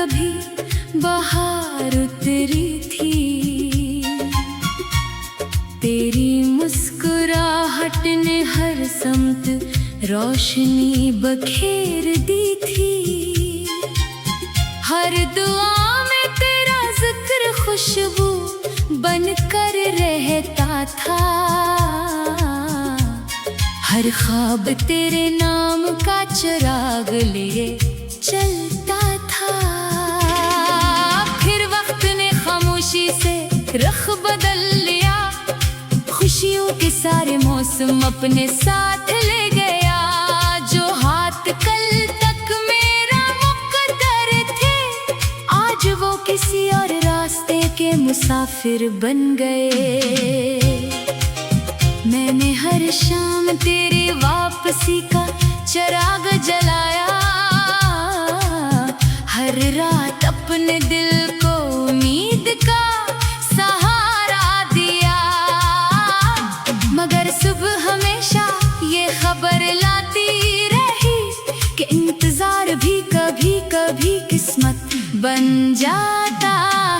कभी बहार उतरी थी। तेरी मुस्कुराहट ने हर समत रोशनी बखेर दी थी। हर दुआ में तेरा जिक्र खुशबू बनकर रहता था। हर ख्वाब तेरे नाम का चिराग लिए चलता था। फिर वक्त ने खामोशी से रुख बदल लिया। खुशियों के सारे मौसम अपने साथ ले गया। जो हाथ कल तक मेरा मुकद्दर थे, आज वो किसी और रास्ते के मुसाफिर बन गए। मैंने हर शाम तेरी वापसी का चिराग जलाया। हर रात अपने दिल को उम्मीद का सहारा दिया। मगर सुबह हमेशा ये खबर लाती रही कि इंतजार भी कभी कभी किस्मत बन जाता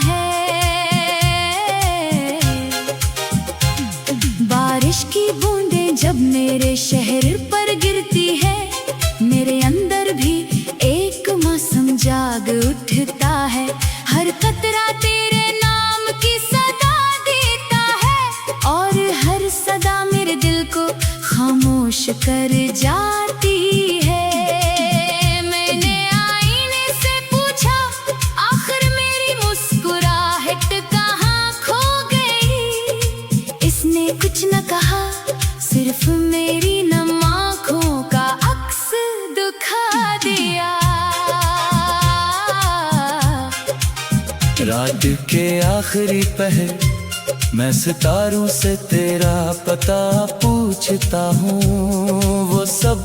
है। बारिश की बूंदें जब मेरे शहर पर गिरती है, मेरे अंदर भी एक मौसम जाग उठता है। हर कतरा तेरे नाम की सदा देता है, और हर सदा मेरे दिल को खामोश कर जाती है। मैंने आईने से पूछा, आखिर मेरी मुस्कुराहट कहाँ खो गई। इसने कुछ न कहा, सिर्फ मेरी नम आँखों का अक्स दिखा दिया। रात के आखिरी पहर मैं सितारों से तेरा पता पूछता हूँ। वो सब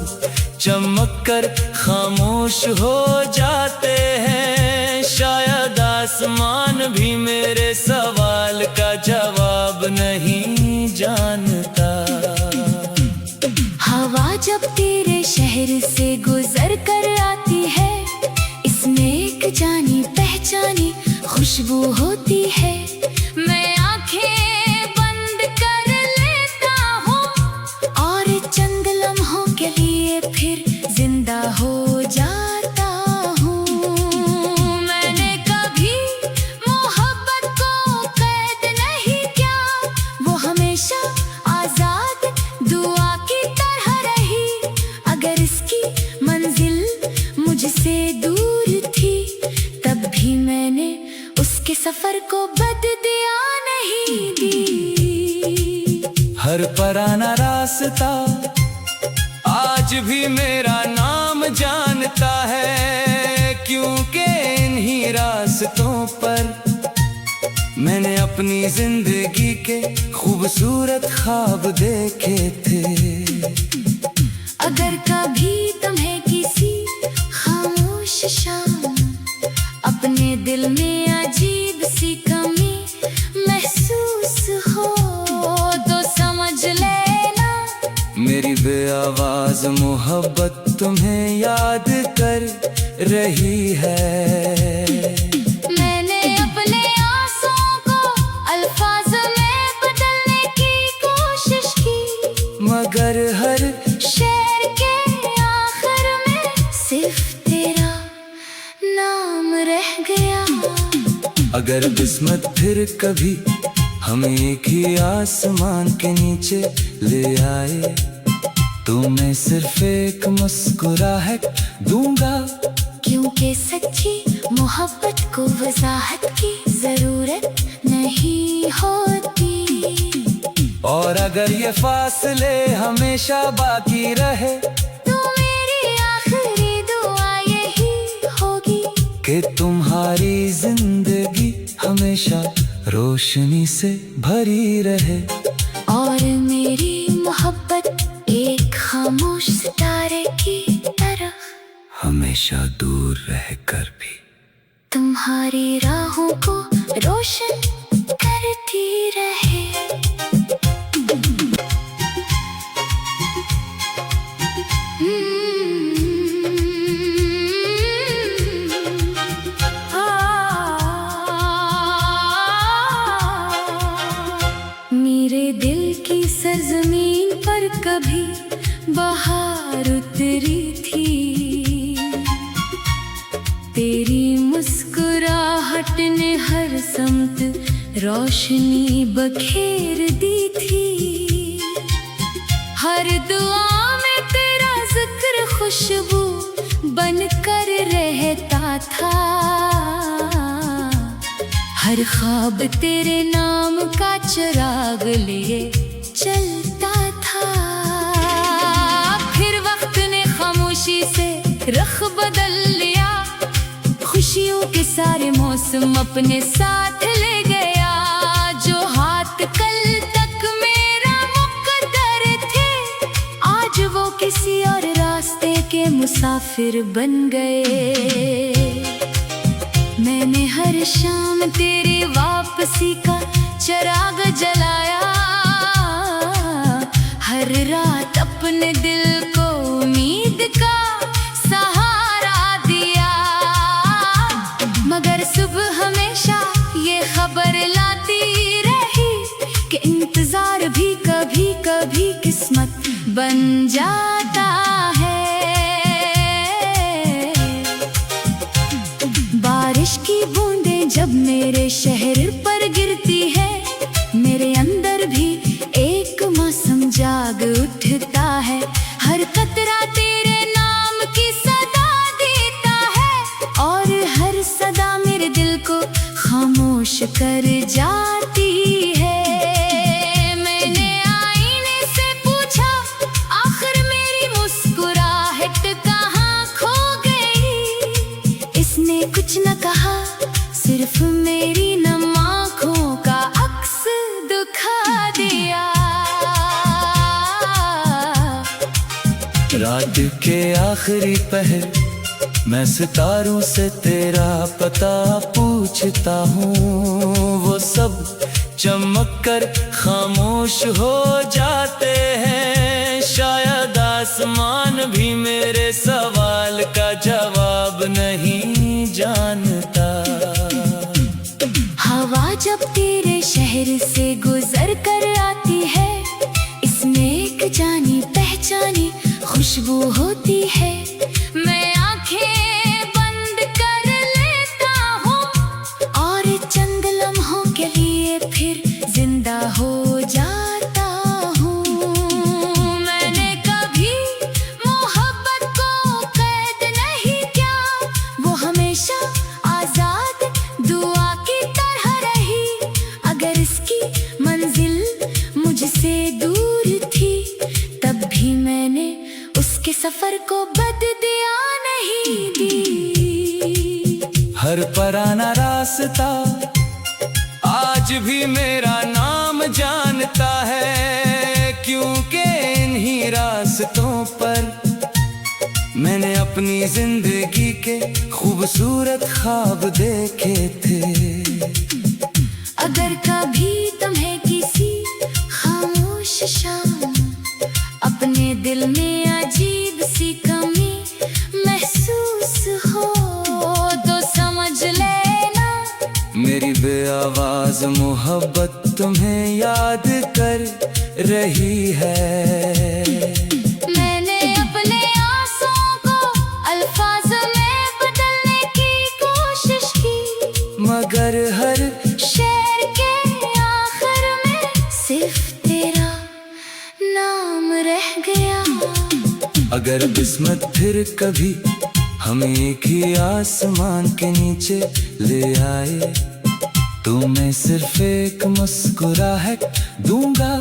चमक कर खामोश हो जाते हैं। शायद आसमान भी मेरे सवाल का जवाब नहीं जानता। हवा जब तेरे शहर से गुजर कर आती है, इसमें एक जानी पहचानी खुशबू होती है। मैं आंखें बंद कर लेता हूँ और चंद लम्हों के लिए फिर जिंदा हो जाता हूँ। मैंने कभी मोहब्बत को कैद नहीं किया, वो हमेशा आजाद दुआ की तरह रही। अगर इसकी मंजिल मुझसे दूर थी, तब भी मैंने उसके सफर को बददिया नहीं दी। हर पुराना रास्ता आज भी मेरा नाम जानता है, क्योंकि इन्हीं रास्तों पर मैंने अपनी जिंदगी के खूबसूरत ख्वाब देखे थे। अगर कभी तुम्हें किसी खामोश शाम अपने दिल में अजीब सी कमी महसूस हो, तो समझ लेना मेरी बेआवाज मोहब्बत तुम्हें याद कर रही है। मैंने अपने आंसुओं को अल्फाज में बदलने की कोशिश की, मगर हर शेर के आखिर में सिर्फ तेरा नाम रह गया। अगर किस्मत फिर कभी हमें एक ही आसमान के नीचे ले आए, तो मैं सिर्फ एक मुस्कुराहट दूंगा। क्योंकि सच्ची मोहब्बत को वजाहत की जरूरत नहीं होती। और अगर ये फासले हमेशा बाकी रहे, तो मेरी आखिरी दुआ यही होगी कि तुम्हारी जिंदगी हमेशा रोशनी से भरी रहे। और मेरी मोहब्बत एक खामोश सितारे की तरह हमेशा दूर रहकर भी तुम्हारी राहों को रोशन करती रहे। तेरी मुस्कुराहट ने हर समत रोशनी बखेर दी थी। हर दुआ में तेरा जिक्र खुशबू बनकर रहता था। हर ख्वाब तेरे नाम का चिराग लिए चलता था। फिर वक्त ने खामोशी से रुख बदल लिया, खुशियों के सारे मौसम अपने साथ ले गया। जो हाथ कल तक मेरा मुकद्दर थे, आज वो किसी और रास्ते के मुसाफिर बन गए। मैंने हर शाम तेरी वापसी का चिराग जलाया, हर रात अपने दिल को उम्मीद का सहारा दिया। मगर सुबह हमेशा ये खबर लाती रही कि इंतजार भी कभी कभी किस्मत बन जाता है। बारिश की बूंदें जब मेरे शहर पर गिरती है, मेरे अंदर भी एक मौसम जाग उठता है। हर कतरा तेरे नाम की सदा देता है, और हर सदा मेरे दिल को खामोश कर जाती है। मैंने आईने से पूछा, आखिर मेरी मुस्कुराहट कहाँ खो गई। इसने कुछ न कहा, सिर्फ मेरी नम आँखों का अक्स दिखा दिया। रात के आखिरी पहर मैं सितारों से तेरा पता पूछता हूँ। वो सब चमक कर खामोश हो जाते हैं। शायद आसमान भी मेरे सवाल का जवाब नहीं जानता। हवा जब तेरे शहर से गुजर कर आती है, इसमें एक जानी पहचानी खुशबू होती है। मैं आंखें बंद कर लेता हूँ और चंद लम्हों के लिए फिर जिंदा हो जाता हूँ। मैंने कभी मोहब्बत को कैद नहीं किया, वो हमेशा आजाद दुआ की तरह रही। अगर इसकी मंजिल मुझसे दूर थी, तब भी मैंने उसके सफर को बददिया नहीं दी। हर पुराना रास्ता आज भी मेरा नाम जानता है, क्योंकि इन्हीं रास्तों पर मैंने अपनी जिंदगी के खूबसूरत ख्वाब देखे थे। अगर कभी तुम्हें किसी खामोश शाम अपने दिल में अजीब सी कमी महसूस हो, तो समझ लेना मेरी बेआवाज मोहब्बत तुम्हें याद कर रही है। मैंने अपने आंसुओं को अल्फाज में बदलने की कोशिश की, मगर हर शेर के आखिर में सिर्फ तेरा नाम रह गया। अगर किस्मत फिर कभी हमें एक ही आसमान के नीचे ले आए, तो मैं सिर्फ एक मुस्कुराहट दूंगा।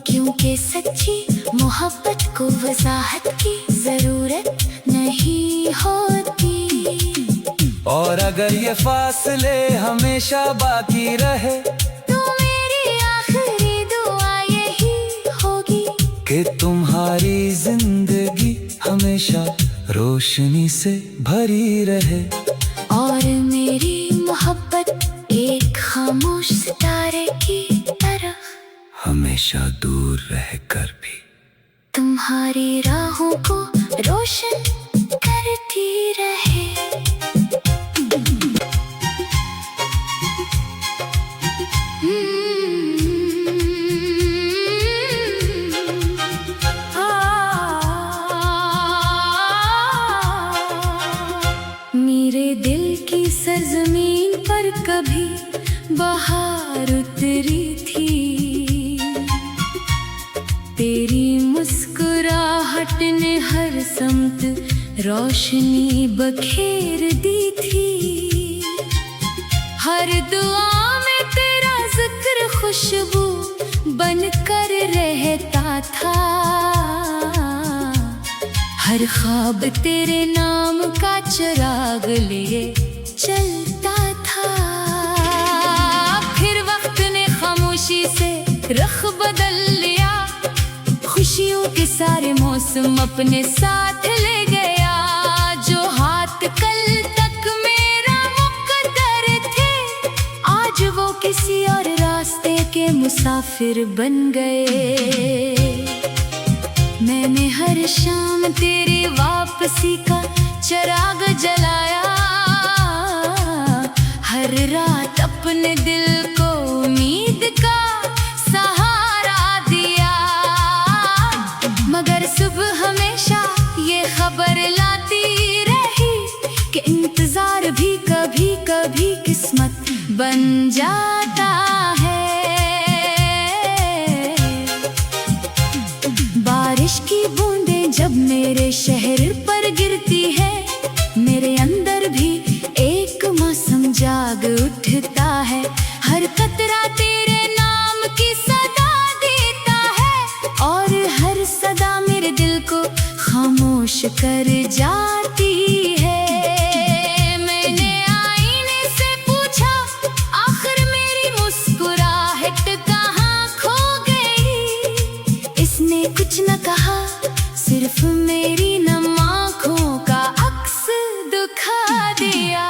क्योंकि सच्ची मोहब्बत को वजाहत की जरूरत नहीं होती। और अगर ये फासले हमेशा बाकी रहे, तो मेरी आखिरी दुआ यही होगी कि तुम्हारी जिंदगी हमेशा रोशनी से भरी रहे। और मेरी मोहब्बत एक खामोश सितारे की तरह हमेशा दूर रहकर भी तुम्हारी राहों को रोशन करती रहे। मेरे दिल की सरजमीन पर कभी बहार उतरी थी। तेरी मुस्कुराहट ने हर समत रोशनी बखेर दी थी। हर दुआ में तेरा जिक्र खुशबू बनकर रहता था। हर ख्वाब तेरे नाम का चिराग लिए चलता था। फिर वक्त ने खामोशी से रुख बदल लिया। खुशियों के सारे मौसम अपने साथ ले गया। जो हाथ कल तक मेरा मुकद्दर थे, आज वो किसी और रास्ते के मुसाफिर बन गए। मैंने हर शाम तेरी वापसी का चिराग जलाया। हर रात अपने दिल को उम्मीद का सहारा दिया। मगर सुबह हमेशा ये खबर लाती रही कि इंतजार भी कभी कभी किस्मत बन जाता है। बारिश की बूंदें जब मेरे शहर पर गिरती है, मेरे अंदर भी एक मौसम जाग उठता है। हर कतरा तेरे नाम की सदा देता है, और हर सदा मेरे दिल को खामोश कर जाती है। मैंने आईने से पूछा, आखिर मेरी मुस्कुराहट कहाँ खो गई। इसने कुछ न कहा, सिर्फ मेरी नम आँखों का अक्स दिखा दिया।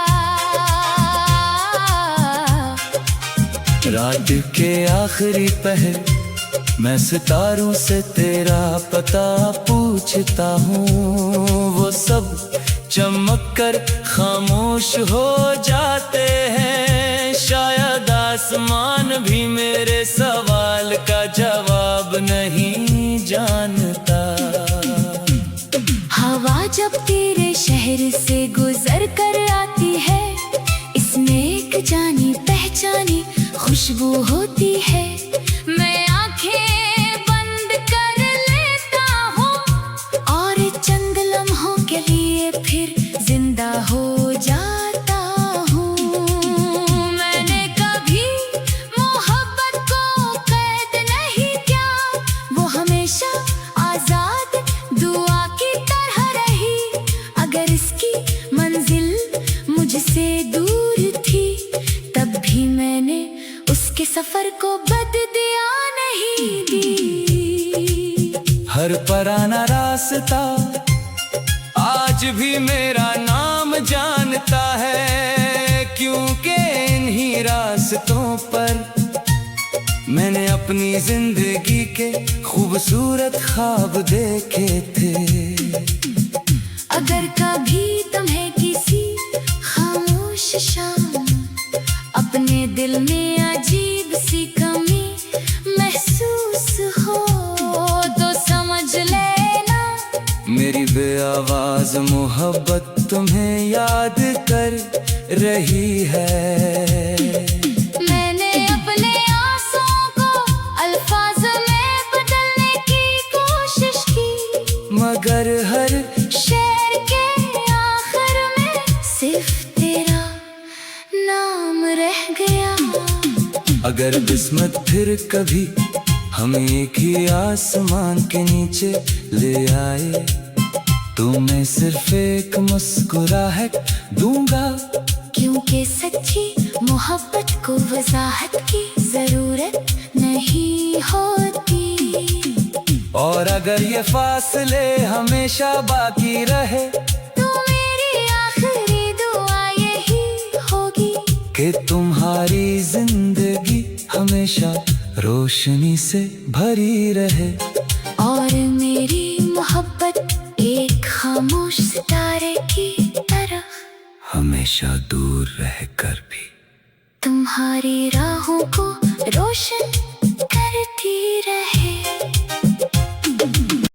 रात के आखिरी पहर मैं सितारों से तेरा पता पूछता हूँ। वो सब चमक कर खामोश हो जाते हैं। शायद आसमान भी मेरे सवाल का जवाब नहीं जानता। हवा जब तेरे शहर से गुजर कर आती है, इसमें एक जानी पहचानी खुशबू होती है। मैं आंखें बंद कर लेता हूँ और चंद लम्हों के लिए फिर जिंदा हो जाता हूँ। मैंने कभी मोहब्बत को कैद नहीं किया, वो हमेशा आजाद दुआ की तरह रही। अगर इसकी मंजिल मुझसे दूर थी, तब भी मैंने उसके सफर को बददिया नहीं दी। हर पराना रास्ता आज भी मेरा नाम जानता है, क्योंकि इन्हीं रास्तों पर मैंने अपनी जिंदगी के खूबसूरत ख्वाब देखे थे। अगर कभी तुम्हें किसी खामोश शाम अपने दिल में अजीब सी कमी महसूस हो, तो समझ लेना मेरी बेआवाज मोहब्बत तुम्हें याद कर रही है। मैंने अपने आंसुओं को अल्फाज में बदलने की कोशिश की, मगर हर शेर के आखिर में सिर्फ तेरा नाम रह गया। अगर किस्मत फिर कभी हम एक ही आसमान के नीचे ले आए, तो मैं सिर्फ एक मुस्कुराहट दूंगा। क्योंकि सच्ची मोहब्बत को वजाहत की जरूरत नहीं होती। और अगर ये फासले हमेशा बाकी रहे, तो मेरी आखिरी दुआ यही होगी कि तुम्हारी जिंदगी हमेशा रोशनी से भरी रहे। और मेरी मोहब्बत एक खामोश सितारे की तरह हमेशा दूर रहकर भी तुम्हारी राहों को रोशन करती रहे।